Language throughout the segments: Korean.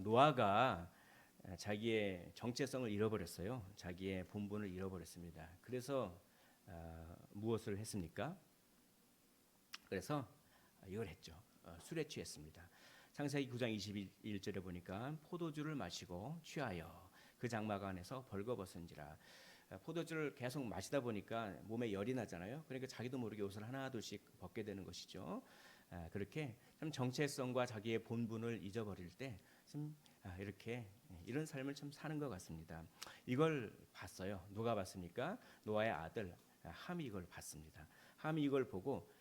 노아가 자기의 정체성을 잃어버렸어요. 자기의 본분을 잃어버렸습니다. 그래서 무엇을 했습니까? 그래서 이걸 했죠. 술에 취했습니다. 창세기 9장 21절에 보니까 포도주를 마시고 취하여 그 장막 안에서 벌거벗은지라. 포도주를 계속 마시다 보니까 몸에 열이 나잖아요. 그러니까 자기도 모르게 옷을 하나둘씩 벗게 되는 것이죠. 그렇게 참 정체성과 자기의 본분을 잊어버릴 때 좀 이렇게 이런 삶을 참 사는 것 같습니다. 이걸 봤어요. 누가 봤습니까? 노아의 아들 함이 이걸 봤습니다. 함이 이걸 보고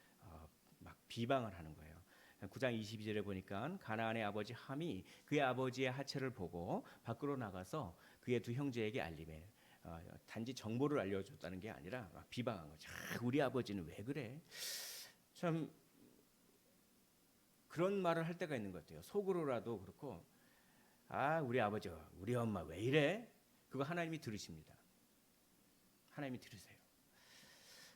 막 비방을 하는 거예요. 9장 22절에 보니까 가나안의 아버지 함이 그의 아버지의 하체를 보고 밖으로 나가서 그의 두 형제에게 알리매 단지 정보를 알려줬다는 게 아니라 막 비방한 거죠. 우리 아버지는 왜 그래? 참 그런 말을 할 때가 있는 것 같아요. 속으로라도 그렇고 우리 아버지 우리 엄마 왜 이래? 그거 하나님이 들으십니다. 하나님이 들으세요.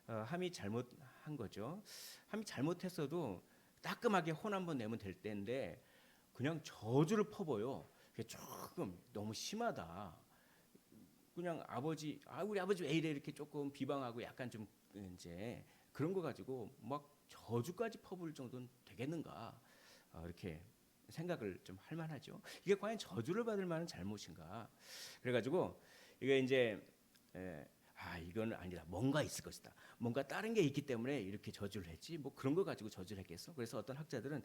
함이 잘못한 거죠. 함이 잘못했어도 따끔하게 혼 한번 내면 될 때인데 그냥 저주를 퍼부어요. 그게 조금 너무 심하다. 그냥 우리 아버지 왜 이래 이렇게 조금 비방하고 약간 좀 이제 그런 거 가지고 막 저주까지 퍼부을 정도는 되겠는가 이렇게 생각을 좀 할 만하죠. 이게 과연 저주를 받을 만한 잘못인가? 그래가지고 이게 이제 이건 아니다. 뭔가 있을 것이다. 뭔가 다른 게 있기 때문에 이렇게 저주를 했지. 뭐 그런 거 가지고 저주를 했겠어. 그래서 어떤 학자들은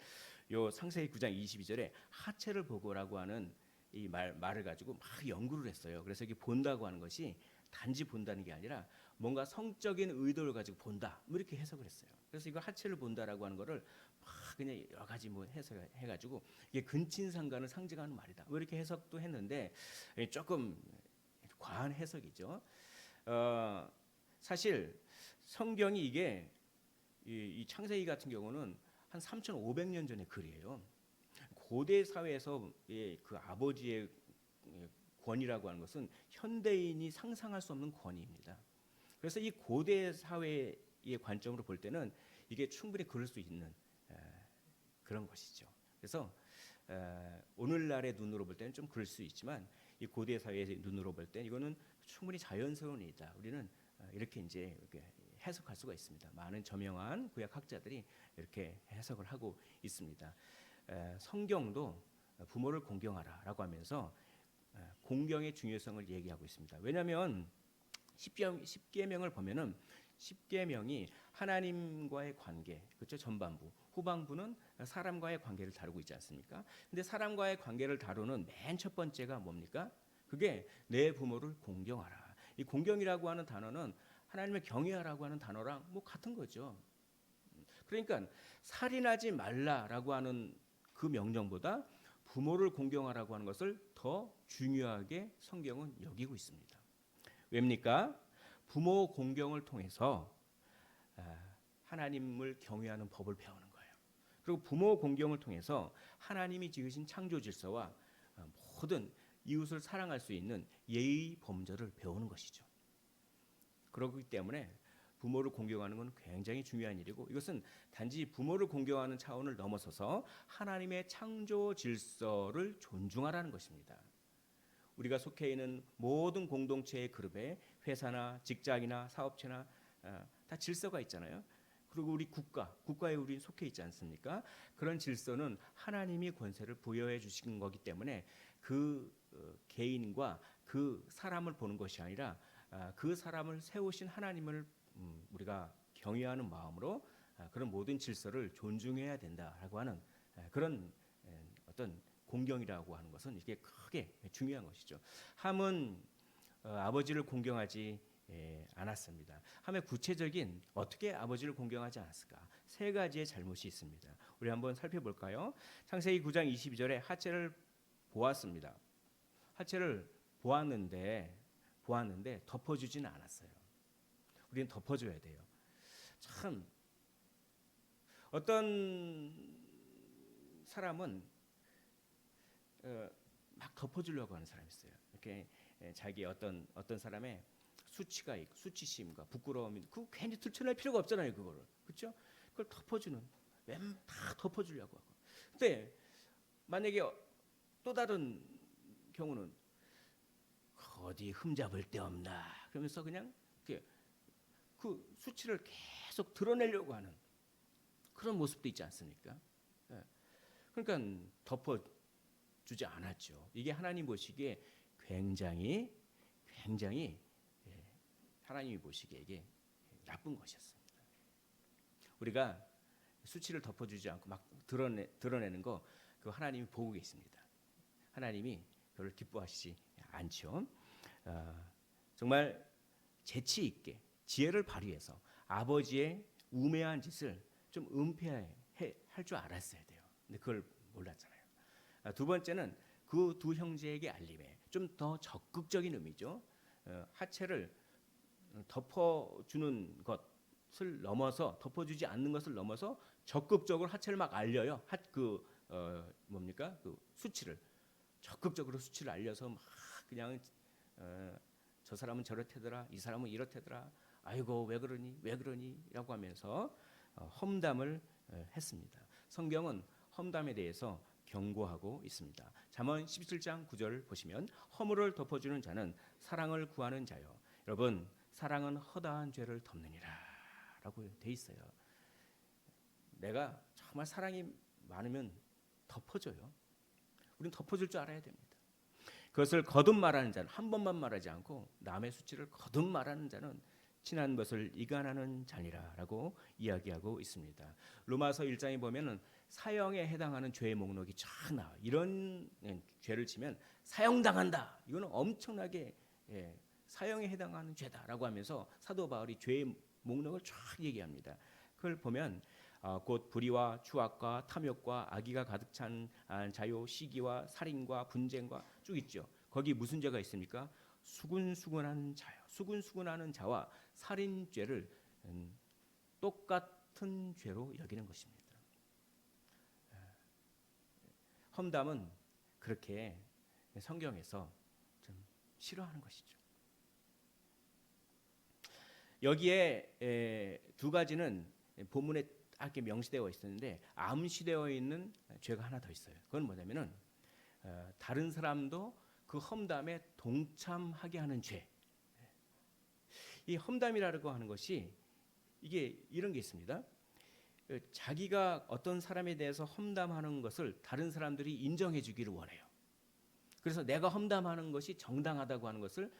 요 창세기 9장 22절에 하체를 보고라고 하는 이 말을 가지고 막 연구를 했어요. 그래서 이게 본다고 하는 것이 단지 본다는 게 아니라 뭔가 성적인 의도를 가지고 본다. 뭐 이렇게 해석을 했어요. 그래서 이거 하체를 본다라고 하는 거를 막 그냥 여러 가지 뭐 해석해 가지고 이게 근친상간을 상징하는 말이다. 뭐 이렇게 해석도 했는데 조금 과한 해석이죠. 사실 성경이 이게 이 창세기 같은 경우는 한 3,500년 전의 글이에요. 고대 사회에서 그 아버지의 권위라고 하는 것은 현대인이 상상할 수 없는 권위입니다. 그래서 이 고대 사회의 관점으로 볼 때는 이게 충분히 그럴 수 있는 그런 것이죠. 그래서 오늘날의 눈으로 볼 때는 좀 그럴 수 있지만 이 고대 사회의 눈으로 볼 때 이거는 충분히 자연스러운 일이다. 우리는 이렇게 이제 이렇게 해석할 수가 있습니다. 많은 저명한 구약 학자들이 이렇게 해석을 하고 있습니다. 성경도 부모를 공경하라라고 하면서 공경의 중요성을 얘기하고 있습니다. 왜냐하면 십계명을 보면은 십계명이 하나님과의 관계, 그렇죠? 전반부, 후반부는 사람과의 관계를 다루고 있지 않습니까? 근데 사람과의 관계를 다루는 맨 첫 번째가 뭡니까? 그게 내 부모를 공경하라. 이 공경이라고 하는 단어는 하나님을 경외하라고 하는 단어랑 뭐 같은 거죠. 그러니까 살인하지 말라라고 하는 그 명령보다 부모를 공경하라고 하는 것을 더 중요하게 성경은 여기고 있습니다. 왜입니까? 부모 공경을 통해서 하나님을 경외하는 법을 배우는 거예요. 그리고 부모 공경을 통해서 하나님이 지으신 창조 질서와 모든 이웃을 사랑할 수 있는 예의 범절을 배우는 것이죠. 그렇기 때문에 부모를 공경하는 건 굉장히 중요한 일이고 이것은 단지 부모를 공경하는 차원을 넘어서서 하나님의 창조 질서를 존중하라는 것입니다. 우리가 속해 있는 모든 공동체의 그룹에 회사나 직장이나 사업체나 다 질서가 있잖아요. 그리고 우리 국가에 우리 속해 있지 않습니까? 그런 질서는 하나님이 권세를 부여해 주신 거기 때문에 그 개인과 그 사람을 보는 것이 아니라 그 사람을 세우신 하나님을 우리가 경외하는 마음으로 그런 모든 질서를 존중해야 된다라고 하는 그런 어떤 공경이라고 하는 것은 이게 크게 중요한 것이죠. 함은 아버지를 공경하지 않았습니다. 함의 구체적인 어떻게 아버지를 공경하지 않았을까? 세 가지의 잘못이 있습니다. 우리 한번 살펴볼까요? 창세기 9장 22절에 하체를 보았습니다. 하체를 보았는데 덮어주지는 않았어요. 우리는 덮어줘야 돼요. 참 어떤 사람은 막 덮어주려고 하는 사람이 있어요. 이렇게 자기 어떤 사람의 수치가 있고 수치심과 부끄러움이 그 괜히 들춰낼 필요가 없잖아요. 그거를 그렇죠? 그걸 덮어주는 다 덮어주려고 하고. 근데 만약에 또 다른 경우는 어디 흠잡을 데 없나 그러면서 그냥 그 수치를 계속 드러내려고 하는 그런 모습도 있지 않습니까? 예. 그러니까 덮어주지 않았죠. 이게 하나님 보시기에 굉장히 예, 하나님이 보시기에 이게 나쁜 것이었습니다. 우리가 수치를 덮어주지 않고 막 드러내는 거 그 하나님이 보고 계십니다. 하나님이 별로 기뻐하시지 않죠. 정말 재치 있게 지혜를 발휘해서 아버지의 우매한 짓을 좀 은폐할 줄 알았어야 돼요. 근데 그걸 몰랐잖아요. 두 번째는 그 두 형제에게 알림에 좀 더 적극적인 의미죠. 하체를 덮어주는 것을 넘어서 덮어주지 않는 것을 넘어서 적극적으로 하체를 막 알려요. 뭡니까? 그 수치를 적극적으로 수치를 알려서 막 그냥 저 사람은 저렇대더라, 이 사람은 이렇대더라. 아이고 왜 그러니라고 하면서 험담을 했습니다. 성경은 험담에 대해서 경고하고 있습니다. 잠언 17장 9절 보시면 허물을 덮어주는 자는 사랑을 구하는 자요. 여러분 사랑은 허다한 죄를 덮느니라라고 돼 있어요. 내가 정말 사랑이 많으면 덮어줘요. 우리는 덮어줄 줄 알아야 됩니다. 그것을 거듭 말하는 자는 한 번만 말하지 않고 남의 수치를 거듭 말하는 자는 친한 것을 이간하는 자니라라고 이야기하고 있습니다. 로마서 1장에 보면은 사형에 해당하는 죄의 목록이 쫙 나와. 이런 죄를 지면 사형당한다. 이거는 엄청나게 사형에 해당하는 죄다라고 하면서 사도 바울이 죄의 목록을 쫙 얘기합니다. 그걸 보면 곧 불의와 추악과 탐욕과 악의가 가득 찬 자요, 시기와 살인과 분쟁과 쭉 있죠. 거기 무슨 죄가 있습니까? 수군수군하는 자요. 수군수군하는 자와 살인죄를 똑같은 죄로 여기는 것입니다. 험담은 그렇게 성경에서 좀 싫어하는 것이죠. 여기에 두 가지는 본문에 이렇게 명시되어 있었는데 암시되어 있는 죄가 하나 더 있어요. 그건 뭐냐면은 다른 사람도 그 험담에 동참하게 하는 죄. 이 험담이라고 하는 것이 이게 이런 게 있습니다. 자기가 어떤 사람에 대해서 험담하는 것을 다른 사람들이 인정해 주기를 원해요. 그래서 내가 험담하는 것이 정당하다고 하는 것을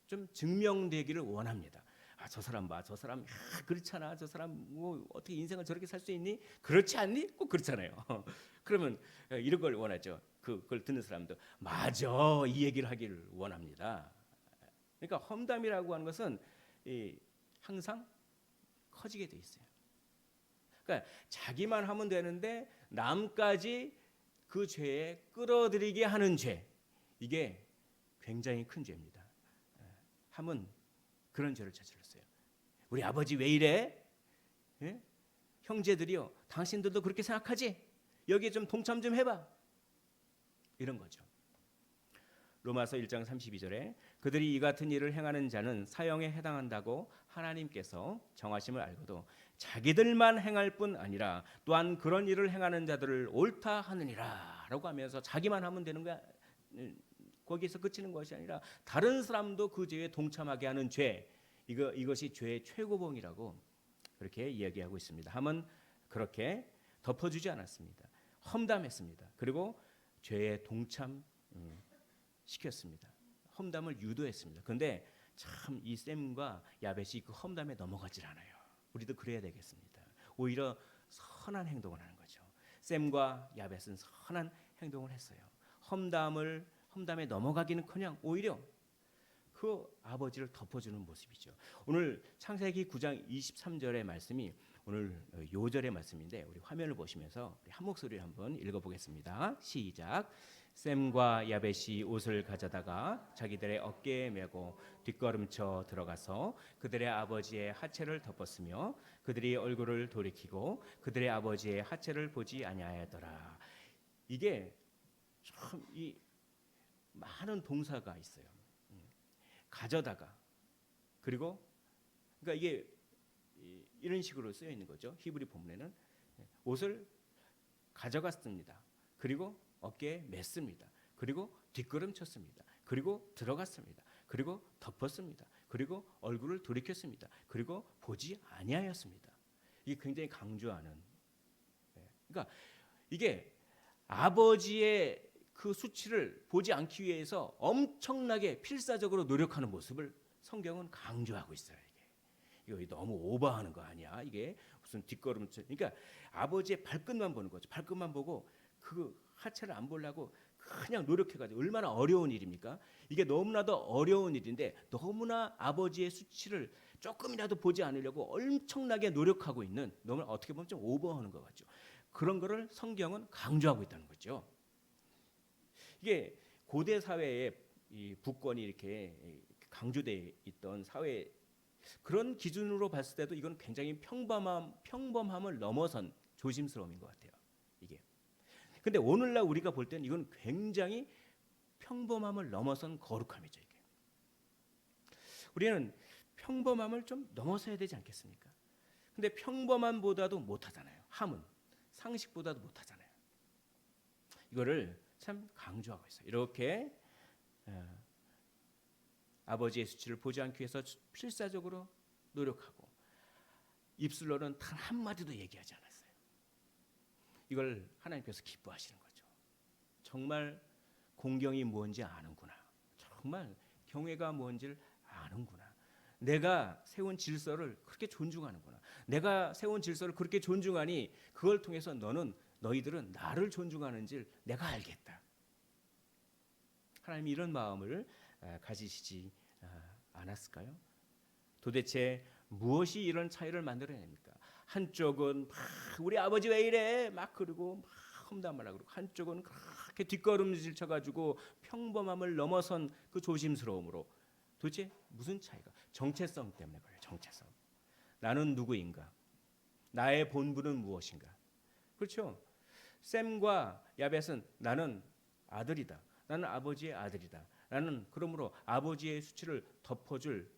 좀 증명되기를 원합니다. 저 사람 봐, 저 사람 그렇잖아, 저 사람 뭐 어떻게 인생을 저렇게 살 수 있니? 그렇지 않니? 꼭 그렇잖아요. 그러면 이런 걸 원하죠. 그걸 듣는 사람도 맞아 이 얘기를 하기를 원합니다. 그러니까 험담이라고 하는 것은 항상 커지게 돼 있어요. 그러니까 자기만 하면 되는데 남까지 그 죄에 끌어들이게 하는 죄, 이게 굉장히 큰 죄입니다. 함은 그런 죄를 저질렀어요. 우리 아버지 왜 이래? 예? 형제들이요, 당신들도 그렇게 생각하지? 여기에 좀 동참 좀 해봐. 이런 거죠. 로마서 1장 32절에 그들이 이 같은 일을 행하는 자는 사형에 해당한다고 하나님께서 정하심을 알고도 자기들만 행할 뿐 아니라 또한 그런 일을 행하는 자들을 옳다 하느니라 라고 하면서 자기만 하면 되는 거야. 거기에서 그치는 것이 아니라 다른 사람도 그 죄에 동참하게 하는 죄, 이것이 죄의 최고봉이라고 그렇게 이야기하고 있습니다. 함은 그렇게 덮어주지 않았습니다. 험담했습니다. 그리고 죄에 동참 시켰습니다. 험담을 유도했습니다. 그런데 참 이 셈과 야벳이 그 험담에 넘어가질 않아요. 우리도 그래야 되겠습니다. 오히려 선한 행동을 하는 거죠. 셈과 야벳은 선한 행동을 했어요. 험담에 넘어가기는커녕 오히려 그 아버지를 덮어주는 모습이죠. 오늘 창세기 9장 23절의 말씀이 오늘 요절의 말씀인데 우리 화면을 보시면서 우리 한 목소리를 한번 읽어보겠습니다. 시작. 셈과 야벳이 옷을 가져다가 자기들의 어깨에 메고 뒷걸음쳐 들어가서 그들의 아버지의 하체를 덮었으며 그들이 얼굴을 돌이키고 그들의 아버지의 하체를 보지 아니하였더라. 이게 참 이 많은 동사가 있어요. 가져다가 그리고 그러니까 이게 이런 식으로 쓰여 있는 거죠. 히브리 본문에는 옷을 가져갔습니다. 그리고 어깨에 맸습니다. 그리고 뒷걸음쳤습니다. 그리고 들어갔습니다. 그리고 덮었습니다. 그리고 얼굴을 돌이켰습니다. 그리고 보지 아니하였습니다. 이게 굉장히 강조하는. 그러니까 이게 아버지의 그 수치를 보지 않기 위해서 엄청나게 필사적으로 노력하는 모습을 성경은 강조하고 있어요. 이게 너무 오버하는 거 아니야? 이게 무슨 뒷걸음질. 그러니까 아버지의 발끝만 보는 거죠. 발끝만 보고 그 하체를 안 보려고 그냥 노력해가지고 얼마나 어려운 일입니까? 이게 너무나도 어려운 일인데 너무나 아버지의 수치를 조금이라도 보지 않으려고 엄청나게 노력하고 있는, 너무 어떻게 보면 좀 오버하는 것 같죠. 그런 거를 성경은 강조하고 있다는 거죠. 이게 고대 사회에 이 부권이 이렇게 강조돼 있던 사회, 그런 기준으로 봤을 때도 이건 굉장히 평범함을 넘어선 조심스러움인 것 같아요. 이게. 근데 오늘날 우리가 볼 때는 이건 굉장히 평범함을 넘어선 거룩함이죠. 이게. 우리는 평범함을 좀 넘어서야 되지 않겠습니까? 근데 평범함보다도 못하잖아요. 함은 상식보다도 못하잖아요. 이거를 참 강조하고 있어요. 이렇게 아버지의 수치를 보지 않기 위해서 필사적으로 노력하고 입술로는 단 한마디도 얘기하지 않았어요. 이걸 하나님께서 기뻐하시는 거죠. 정말 공경이 뭔지 아는구나. 정말 경외가 뭔지를 아는구나. 내가 세운 질서를 그렇게 존중하는구나. 내가 세운 질서를 그렇게 존중하니 그걸 통해서 너희들은 나를 존중하는지 내가 알겠다. 하나님이 이런 마음을 가지시지 않았을까요? 도대체 무엇이 이런 차이를 만들어냅니까? 한쪽은 막 우리 아버지 왜 이래 막 그러고 막 험담하라 그러고, 한쪽은 그렇게 뒷걸음질 쳐가지고 평범함을 넘어선 그 조심스러움으로. 도대체 무슨 차이가? 정체성 때문에 그래요. 정체성. 나는 누구인가? 나의 본분은 무엇인가? 그렇죠? 셈과 야벳은 나는 아들이다. 나는 아버지의 아들이다. 나는 그러므로 아버지의 수치를 덮어줄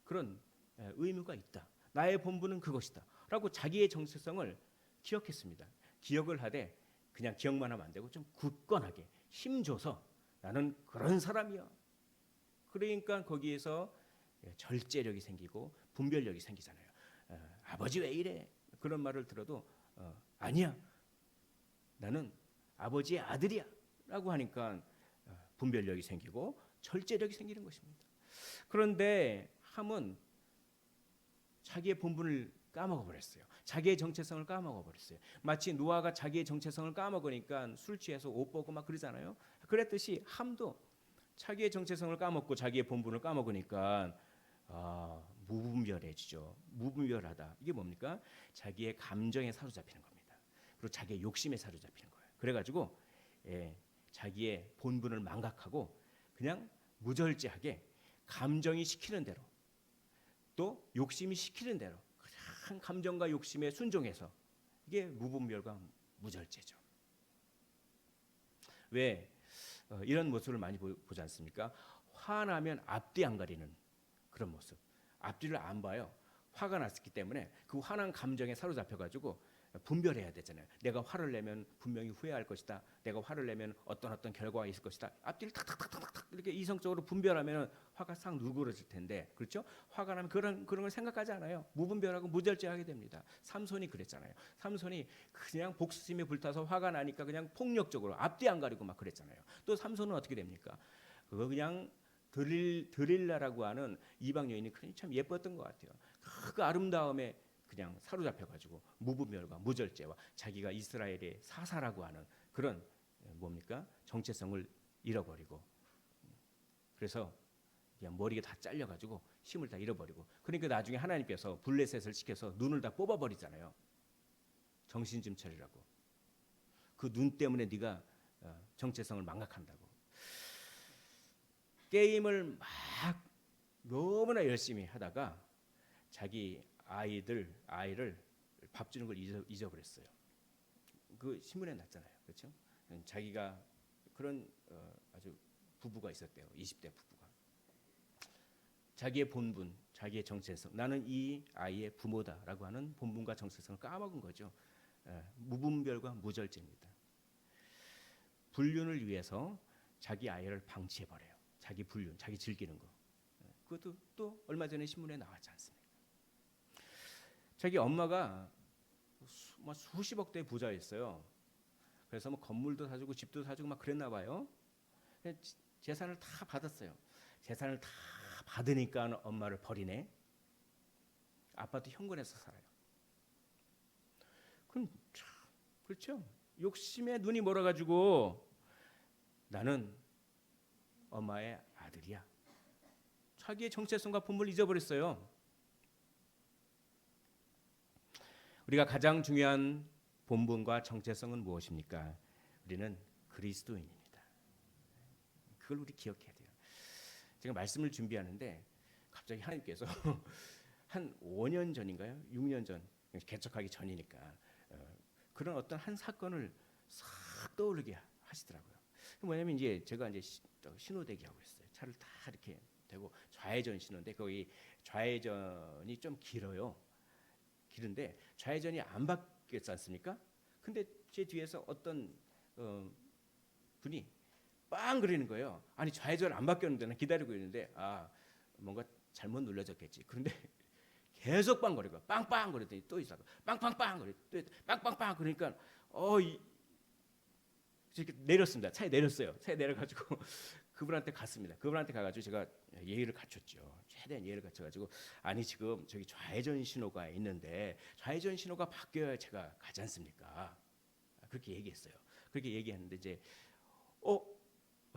그런 의무가 있다. 나의 본분은 그것이다. 라고 자기의 정체성을 기억했습니다. 기억을 하되 그냥 기억만 하면 안 되고 좀 굳건하게 힘줘서 나는 그런 사람이야. 그러니까 거기에서 절제력이 생기고 분별력이 생기잖아요. 아버지 왜 이래? 그런 말을 들어도 아니야. 나는 아버지의 아들이야. 라고 하니까 분별력이 생기고 절제력이 생기는 것입니다. 그런데 함은 자기의 본분을 까먹어버렸어요. 자기의 정체성을 까먹어버렸어요. 마치 노아가 자기의 정체성을 까먹으니까 술 취해서 옷 벗고 막 그러잖아요. 그랬듯이 함도 자기의 정체성을 까먹고 자기의 본분을 까먹으니까 무분별해지죠. 무분별하다. 이게 뭡니까? 자기의 감정에 사로잡히는 겁니다. 그리고 자기의 욕심에 사로잡히는 거예요. 그래가지고 자기의 본분을 망각하고 그냥 무절제하게 감정이 시키는 대로, 또 욕심이 시키는 대로 그냥 감정과 욕심에 순종해서, 이게 무분별과 무절제죠. 왜 이런 모습을 많이 보지 않습니까? 화나면 앞뒤 안 가리는 그런 모습. 앞뒤를 안 봐요. 화가 났기 때문에 그 화난 감정에 사로잡혀가지고 분별해야 되잖아요. 내가 화를 내면 분명히 후회할 것이다. 내가 화를 내면 어떤 결과가 있을 것이다. 앞뒤를 탁탁탁탁탁 이렇게 이성적으로 분별하면 화가 싹 누그러질 텐데, 그렇죠? 화가 나면 그런 걸 생각하지 않아요. 무분별하고 무절제하게 됩니다. 삼손이 그랬잖아요. 삼손이 그냥 복수심에 불타서 화가 나니까 그냥 폭력적으로 앞뒤 안 가리고 막 그랬잖아요. 또 삼손은 어떻게 됩니까? 그거 그냥 드릴라라고 하는 이방 여인이 참 예뻤던 것 같아요. 그 아름다움에 그냥 사로잡혀가지고 무분별과 무절제와 자기가 이스라엘의 사사라고 하는 그런 뭡니까? 정체성을 잃어버리고, 그래서 그냥 머리가 다 잘려가지고 힘을 다 잃어버리고, 그러니까 나중에 하나님께서 블레셋을 시켜서 눈을 다 뽑아버리잖아요. 정신 좀 차리라고. 그 눈 때문에 네가 정체성을 망각한다고. 게임을 막 너무나 열심히 하다가 자기 아이를 밥 주는 걸 잊어버렸어요. 그 신문에 났잖아요. 그렇죠? 자기가 그런 아주 부부가 있었대요. 20대 부부가. 자기의 본분, 자기의 정체성, 나는 이 아이의 부모다라고 하는 본분과 정체성을 까먹은 거죠. 무분별과 무절제입니다. 불륜을 위해서 자기 아이를 방치해버려요. 자기 불륜, 자기 즐기는 거. 그것도 또 얼마 전에 신문에 나왔지 않습니까? 자기 엄마가 수십억 대의 부자였어요. 그래서 뭐 건물도 사주고 집도 사주고 막 그랬나 봐요. 재산을 다 받았어요. 재산을 다 받으니까 엄마를 버리네. 아파트 현관에서 살아요. 그럼 참 그렇죠. 욕심에 눈이 멀어가지고 나는 엄마의 아들이야. 자기의 정체성과 본분을 잊어버렸어요. 우리가 가장 중요한 본분과 정체성은 무엇입니까? 우리는 그리스도인입니다. 그걸 우리 기억해야 돼요. 제가 말씀을 준비하는데 갑자기 하나님께서 한 5년 전인가요? 6년 전, 개척하기 전이니까 그런 어떤 한 사건을 싹 떠오르게 하시더라고요. 뭐냐면 이제 제가 이제 신호대기 하고 있어요. 차를 다 이렇게 대고 좌회전 신호인데 거기 좌회전이 좀 길어요. 길은데 좌회전이 안 바뀌었지 않습니까? 근데 제 뒤에서 어떤 분이 빵 그러는 거예요. 아니 좌회전 안 바뀌었는데 난 기다리고 있는데 뭔가 잘못 눌러졌겠지. 그런데 계속 빵거리고 빵빵 거리더니 또 이사고 빵빵빵 거리 또 빵빵빵 그러니까 이렇게 내렸습니다. 차에 내렸어요. 차에 내려가지고 그분한테 갔습니다. 그분한테 가가지고 제가 예의를 갖췄죠. 최대한 예의를 갖춰가지고 아니 지금 저기 좌회전 신호가 있는데 좌회전 신호가 바뀌어야 제가 가지 않습니까? 그렇게 얘기했어요. 그렇게 얘기했는데 이제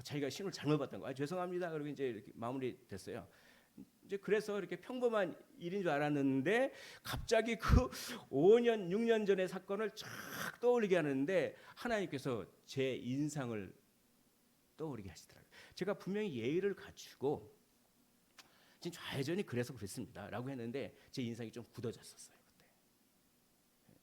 자기가 신호를 잘못 봤던 거. 죄송합니다. 그리고 이제 이렇게 마무리됐어요. 이제 그래서 이렇게 평범한 일인 줄 알았는데 갑자기 그 5년, 6년 전의 사건을 쫙 떠올리게 하는데 하나님께서 제 인상을 떠오르게 하시더라고요. 제가 분명히 예의를 갖추고 지금 좌회전이 그래서 그랬습니다. 라고 했는데 제 인상이 좀 굳어졌었어요. 그때.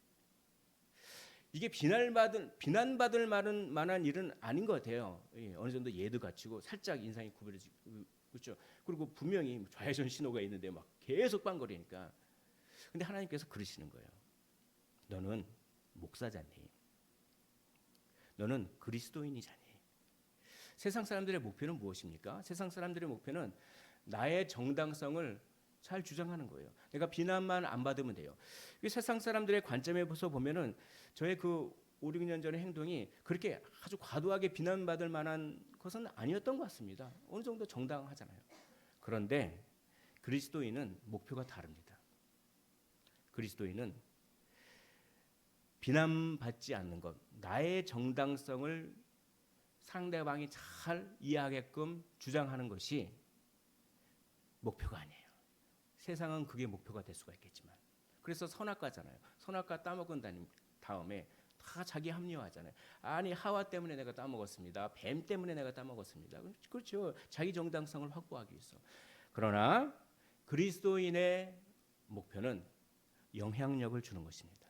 이게 비난받을 만한 일은 아닌 것 같아요. 어느 정도 예도 갖추고 살짝 인상이 구부러지고 그렇죠. 그리고 분명히 좌회전 신호가 있는데 막 계속 빵거리니까. 근데 하나님께서 그러시는 거예요. 너는 목사자니? 너는 그리스도인이자니? 세상 사람들의 목표는 무엇입니까? 세상 사람들의 목표는 나의 정당성을 잘 주장하는 거예요. 내가 비난만 안 받으면 돼요. 세상 사람들의 관점에서 보면은 저의 그 5, 6년 전의 행동이 그렇게 아주 과도하게 비난받을 만한 것은 아니었던 것 같습니다. 어느 정도 정당하잖아요. 그런데 그리스도인은 목표가 다릅니다. 그리스도인은 비난받지 않는 것, 나의 정당성을 상대방이 잘 이해하게끔 주장하는 것이 목표가 아니에요. 세상은 그게 목표가 될 수가 있겠지만 그래서 선악과잖아요. 선악과 따먹은 다음에 다 자기 합리화하잖아요. 아니 하와 때문에 내가 따먹었습니다. 뱀 때문에 내가 따먹었습니다. 그렇죠. 자기 정당성을 확보하기 위해서. 그러나 그리스도인의 목표는 영향력을 주는 것입니다.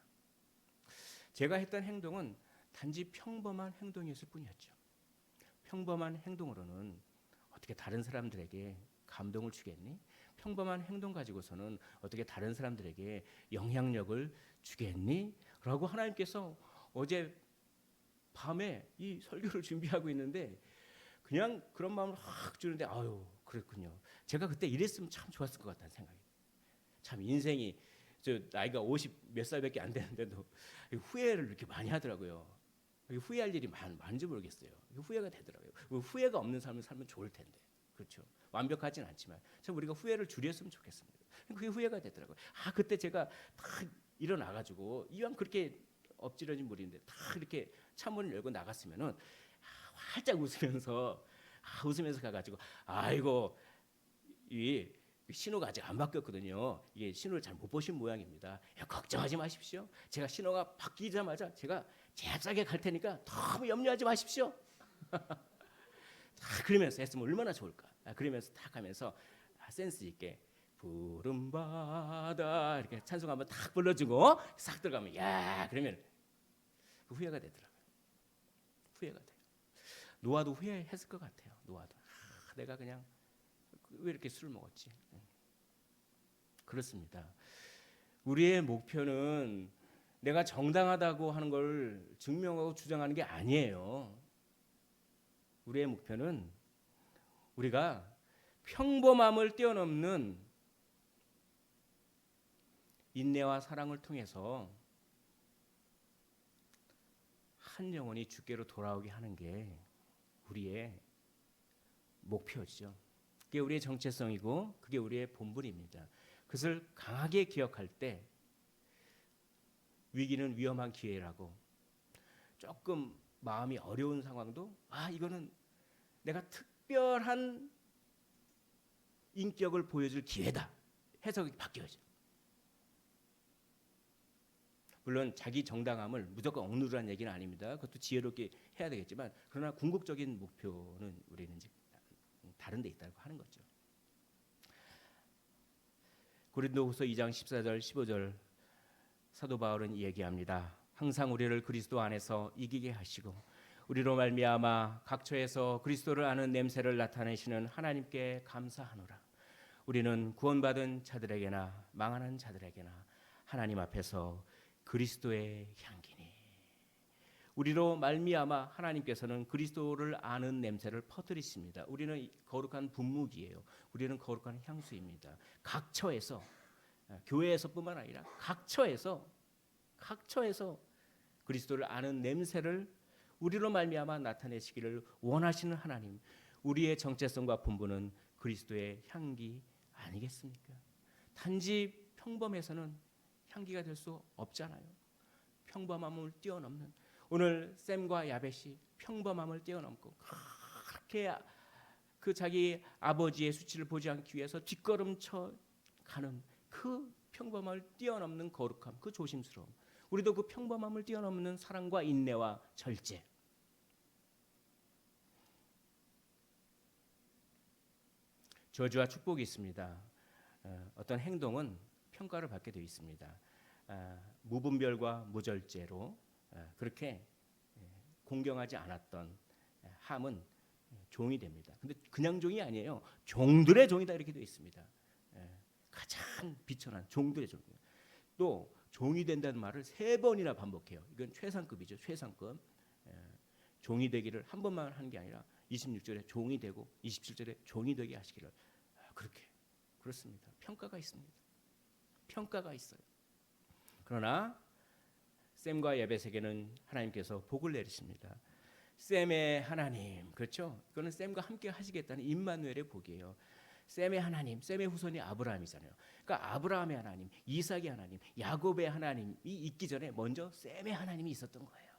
제가 했던 행동은 단지 평범한 행동이었을 뿐이었죠. 평범한 행동으로는 어떻게 다른 사람들에게 감동을 주겠니? 평범한 행동 가지고서는 어떻게 다른 사람들에게 영향력을 주겠니? 라고 하나님께서 어제 밤에 이 설교를 준비하고 있는데 그냥 그런 마음을 확 주는데 아유 그랬군요. 제가 그때 이랬으면 참 좋았을 것 같다는 생각이. 참 인생이 나이가 50 몇 살밖에 안 되는데도 후회를 이렇게 많이 하더라고요. 후회할 일이 많은지 모르겠어요. 후회가 되더라고요. 후회가 없는 삶을 살면 좋을 텐데. 그렇죠. 완벽하진 않지만 참 우리가 후회를 줄였으면 좋겠습니다. 그게 후회가 되더라고요. 그때 제가 딱 일어나가지고 이왕 그렇게 엎질러진 물인데 다 이렇게 차문을 열고 나갔으면은 활짝 웃으면서 가가지고 아이고 이 신호가 아직 안 바뀌었거든요. 이게 신호를 잘 못 보신 모양입니다. 걱정하지 마십시오. 제가 신호가 바뀌자마자 제가 제작하게 갈 테니까 너무 염려하지 마십시오. 그러면서 했으면 얼마나 좋을까. 그러면서 딱 하면서 센스 있게 푸른 바다 이렇게 찬송 한번 딱 불러주고 싹 들어가면 야 그러면 후회가 되더라고요. 후회가 돼요. 노아도 후회했을 것 같아요. 노아도 내가 그냥 왜 이렇게 술을 먹었지. 그렇습니다. 우리의 목표는 내가 정당하다고 하는 걸 증명하고 주장하는 게 아니에요. 우리의 목표는 우리가 평범함을 뛰어넘는 인내와 사랑을 통해서 한 영혼이 주께로 돌아오게 하는 게 우리의 목표죠. 그게 우리의 정체성이고 그게 우리의 본분입니다. 그것을 강하게 기억할 때 위기는 위험한 기회라고, 조금 마음이 어려운 상황도 이거는 내가 특별한 인격을 보여줄 기회다 해석이 바뀌어져. 물론 자기 정당함을 무조건 억누르라는 얘기는 아닙니다. 그것도 지혜롭게 해야 되겠지만, 그러나 궁극적인 목표는 우리는 이제 다른 데 있다고 하는 거죠. 고린도후서 2장 14절 15절 사도 바울은 얘기합니다. 항상 우리를 그리스도 안에서 이기게 하시고 우리로 말미암아 각처에서 그리스도를 아는 냄새를 나타내시는 하나님께 감사하노라. 우리는 구원받은 자들에게나 망하는 자들에게나 하나님 앞에서 그리스도의 향기니. 우리로 말미암아 하나님께서는 그리스도를 아는 냄새를 퍼뜨리십니다. 우리는 거룩한 분무기예요. 우리는 거룩한 향수입니다. 각처에서, 교회에서뿐만 아니라 각처에서 그리스도를 아는 냄새를 우리로 말미암아 나타내시기를 원하시는 하나님, 우리의 정체성과 본분은 그리스도의 향기 아니겠습니까? 단지 평범해서는 향기가 될 수 없잖아요. 평범함을 뛰어넘는, 오늘 샘과 야벳이 평범함을 뛰어넘고 그렇게 그 자기 아버지의 수치를 보지 않기 위해서 뒷걸음쳐 가는 그 평범함을 뛰어넘는 거룩함, 그 조심스러움, 우리도 그 평범함을 뛰어넘는 사랑과 인내와 절제, 저주와 축복이 있습니다. 어떤 행동은 평가를 받게 되어 있습니다. 무분별과 무절제로 그렇게 공경하지 않았던 함은 종이 됩니다. 근데 그냥 종이 아니에요. 종들의 종이다 이렇게 되어 있습니다. 가장 비천한 종들의 종. 또 종이 된다는 말을 3번이나 반복해요. 이건 최상급이죠. 최상급. 종이 되기를 한 번만 하는 게 아니라 26절에 종이 되고 27절에 종이 되게 하시기를. 그렇게 그렇습니다. 평가가 있습니다. 평가가 있어요. 그러나 샘과 야벳에게는 하나님께서 복을 내리십니다. 샘의 하나님, 그렇죠? 그거는 샘과 함께 하시겠다는 임마누엘의 복이에요. 샘의 하나님, 샘의 후손이 아브라함이잖아요. 그러니까 아브라함의 하나님, 이삭의 하나님, 야곱의 하나님이 있기 전에 먼저 샘의 하나님이 있었던 거예요.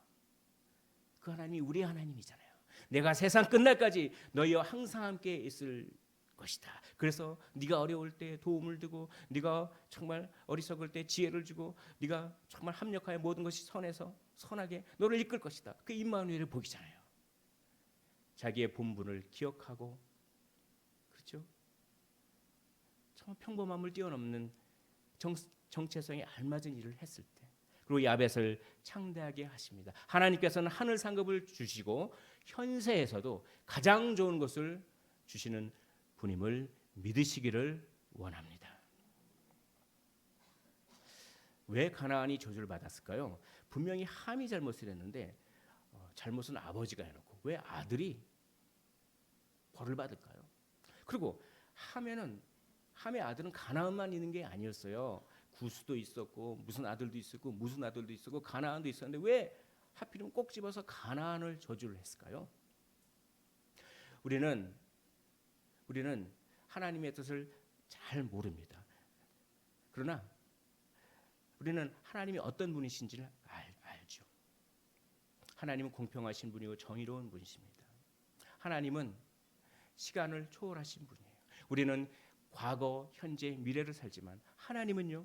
그 하나님이 우리 하나님이잖아요. 내가 세상 끝날까지 너희와 항상 함께 있을 것이다. 그래서 네가 어려울 때 도움을 주고, 네가 정말 어리석을 때 지혜를 주고, 네가 정말 합력하여 모든 것이 선해서 선하게 너를 이끌 것이다. 그 임마누엘의 복이잖아요. 자기의 본분을 기억하고, 그렇죠? 정말 평범함을 뛰어넘는 정체성에 알맞은 일을 했을 때, 그리고 야벳을 창대하게 하십니다. 하나님께서는 하늘 상급을 주시고 현세에서도 가장 좋은 것을 주시는 분임을 믿으시기를 원합니다. 왜 가나안이 저주를 받았을까요? 분명히 함이 잘못을 했는데 잘못은 아버지가 해놓고 왜 아들이 벌을 받을까요? 그리고 함의 아들은 가나안만 있는 게 아니었어요. 구스도 있었고 무슨 아들도 있었고 무슨 아들도 있었고 가나안도 있었는데 왜 하필이면 꼭 집어서 가나안을 저주를 했을까요? 우리는 하나님의 뜻을 잘 모릅니다. 그러나 우리는 하나님이 어떤 분이신지를 알죠. 하나님은 공평하신 분이고 정의로운 분이십니다. 하나님은 시간을 초월하신 분이에요. 우리는 과거, 현재, 미래를 살지만 하나님은요,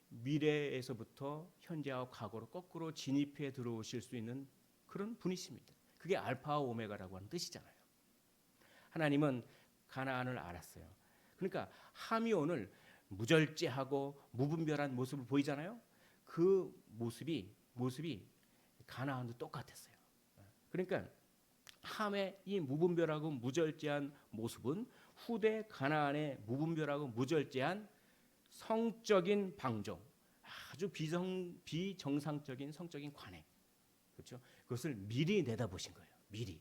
미래에서부터 현재와 과거로 거꾸로 진입해 들어오실 수 있는 그런 분이십니다. 그게 알파와 오메가라고 하는 뜻이잖아요. 하나님은 가나안을 알았어요. 그러니까 함이 오늘 무절제하고 무분별한 모습을 보이잖아요. 그 모습이 가나안도 똑같았어요. 그러니까 함의 이 무분별하고 무절제한 모습은 후대 가나안의 무분별하고 무절제한 성적인 방종, 아주 비정상적인 성적인 관행, 그렇죠? 그것을 미리 내다보신 거예요. 미리.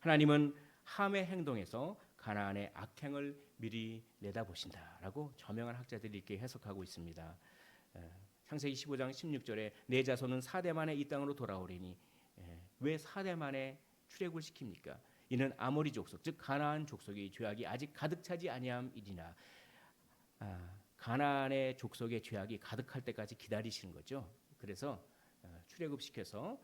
하나님은 함의 행동에서 가나안의 악행을 미리 내다보신다라고 저명한 학자들이 이렇게 해석하고 있습니다. 창세기 15장 16절에 내 자손은 4대 만에 이 땅으로 돌아오리니, 왜 4대 만에 출애굽을 시킵니까? 이는 아모리 족속 즉 가나안 족속의 죄악이 아직 가득 차지 아니함이니라. 가나안의 족속의 죄악이 가득할 때까지 기다리시는 거죠. 그래서 출애굽시켜서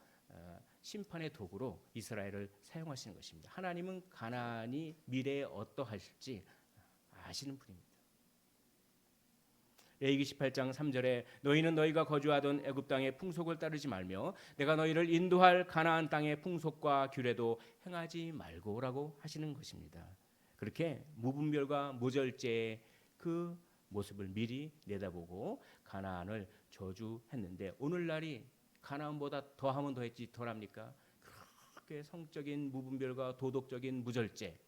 심판의 도구로 이스라엘을 사용하시는 것입니다. 하나님은 가나안이 미래에 어떠하실지 아시는 분입니다. 레위기 18장 3절에 너희는 너희가 거주하던 애굽 땅의 풍속을 따르지 말며 내가 너희를 인도할 가나안 땅의 풍속과 규례도 행하지 말고라고 하시는 것입니다. 그렇게 무분별과 무절제의 그 모습을 미리 내다보고 가나안을 저주했는데, 오늘날이 가나안보다 더하면 더했지 덜합니까? 그렇게 성적인 무분별과 도덕적인 무절제,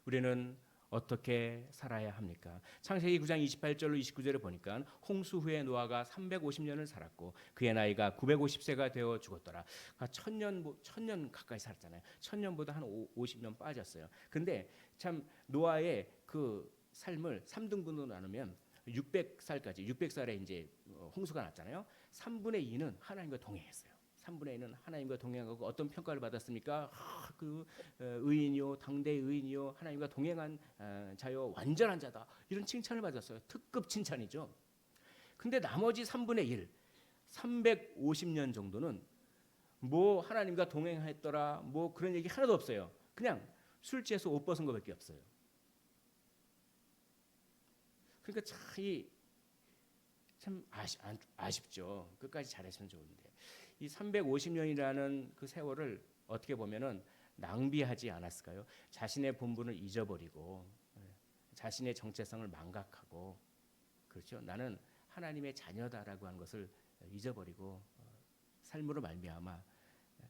우리는 어떻게 살아야 합니까? 창세기 9장 28절로 29절에 보니까 홍수 후에 노아가 350년을 살았고 그의 나이가 950세가 되어 죽었더라. 1000년 가까이 살았잖아요. 1000년보다 한 50년 빠졌어요. 근데 참 노아의 그 삶을 3등분으로 나누면 600살까지, 600살에 이제 홍수가 났잖아요. 3분의 2는 하나님과 동행했어요. 3분의 1은 하나님과 동행하고 어떤 평가를 받았습니까? 의인이요, 당대 의인이요, 하나님과 동행한 자요, 완전한 자다, 이런 칭찬을 받았어요. 특급 칭찬이죠. 근데 나머지 3분의 1, 350년 정도는 뭐 하나님과 동행했더라, 뭐 그런 얘기 하나도 없어요. 그냥 술 취해서 옷 벗은 것밖에 없어요. 그러니까 참 아쉽죠. 끝까지 잘했으면 좋은데. 이 350년이라는 그 세월을 어떻게 보면은 낭비하지 않았을까요? 자신의 본분을 잊어버리고 자신의 정체성을 망각하고, 그렇죠? 나는 하나님의 자녀다라고 하는 것을 잊어버리고 삶으로 말미암아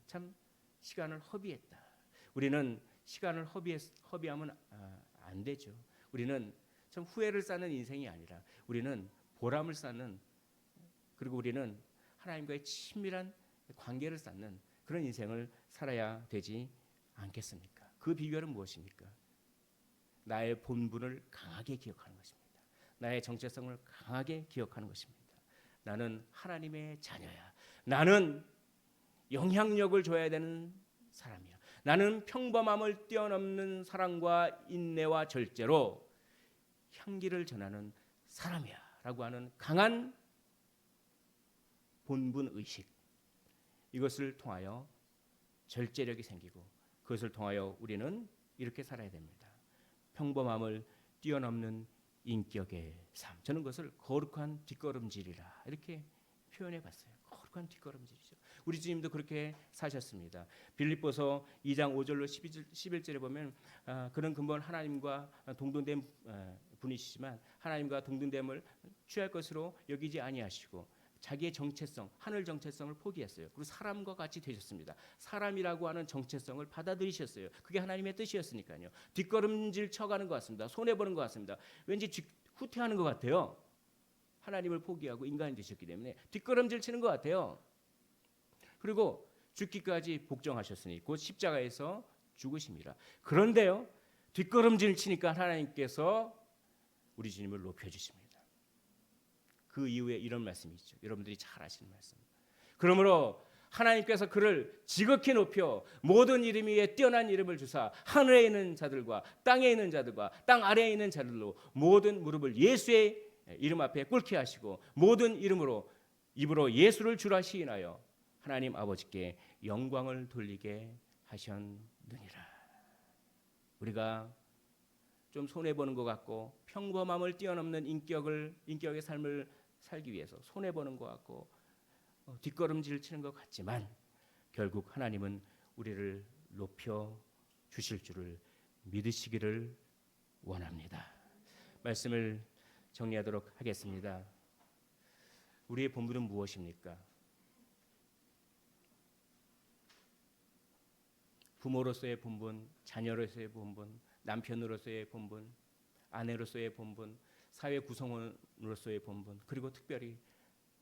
참 시간을 허비했다. 우리는 시간을 허비하면 안 되죠. 우리는 참 후회를 쌓는 인생이 아니라 우리는 보람을 쌓는, 그리고 우리는 하나님과의 친밀한 관계를 쌓는 그런 인생을 살아야 되지 않겠습니까? 그 비결은 무엇입니까? 나의 본분을 강하게 기억하는 것입니다. 나의 정체성을 강하게 기억하는 것입니다. 나는 하나님의 자녀야. 나는 영향력을 줘야 되는 사람이야. 나는 평범함을 뛰어넘는 사랑과 인내와 절제로 향기를 전하는 사람이야 라고 하는 강한 본분 의식, 이것을 통하여 절제력이 생기고 그것을 통하여 우리는 이렇게 살아야 됩니다. 평범함을 뛰어넘는 인격의 삶. 저는 그것을 거룩한 뒷걸음질이라 이렇게 표현해 봤어요. 거룩한 뒷걸음질이죠. 우리 주님도 그렇게 사셨습니다. 빌립보서 2장 5절로 11절에 보면 그런 근본 하나님과 동등된 분이시지만 하나님과 동등됨을 취할 것으로 여기지 아니하시고 자기의 정체성, 하늘 정체성을 포기했어요. 그리고 사람과 같이 되셨습니다. 사람이라고 하는 정체성을 받아들이셨어요. 그게 하나님의 뜻이었으니까요. 뒷걸음질 쳐가는 것 같습니다. 손해보는 것 같습니다. 왠지 후퇴하는 것 같아요. 하나님을 포기하고 인간이 되셨기 때문에 뒷걸음질 치는 것 같아요. 그리고 죽기까지 복종하셨으니 곧 십자가에서 죽으심이라. 그런데요, 뒷걸음질 치니까 하나님께서 우리 주님을 높여주십니다. 그 이후에 이런 말씀이 있죠. 여러분들이 잘 아시는 말씀. 그러므로 하나님께서 그를 지극히 높여 모든 이름 위에 뛰어난 이름을 주사 하늘에 있는 자들과 땅에 있는 자들과 땅 아래에 있는 자들로 모든 무릎을 예수의 이름 앞에 꿇게 하시고 모든 이름으로 입으로 예수를 주라 시인하여 하나님 아버지께 영광을 돌리게 하셨느니라. 우리가 좀 손해보는 것 같고 평범함을 뛰어넘는 인격의 삶을 살기 위해서 손해보는 것 같고 뒷걸음질 치는 것 같지만 결국 하나님은 우리를 높여 주실 줄을 믿으시기를 원합니다. 말씀을 정리하도록 하겠습니다. 우리의 본분은 무엇입니까? 부모로서의 본분, 자녀로서의 본분, 남편으로서의 본분, 아내로서의 본분, 사회 구성원으로서의 본분, 그리고 특별히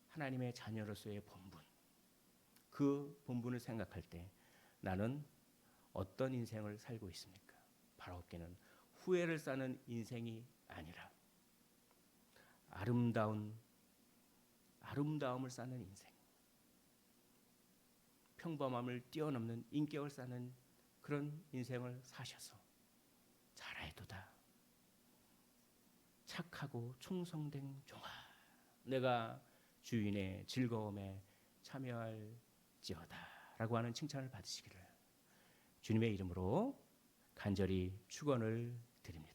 하나님의 자녀로서의 본분. 그 본분을 생각할 때 나는 어떤 인생을 살고 있습니까? 바라옵기는 후회를 쌓는 인생이 아니라 아름다움을 쌓는 인생, 평범함을 뛰어넘는 인격을 쌓는 그런 인생을 사셔서 잘해도다. 착하고 충성된 종아, 내가 주인의 즐거움에 참여할지어다 라고 하는 칭찬을 받으시기를 주님의 이름으로 간절히 축원을 드립니다.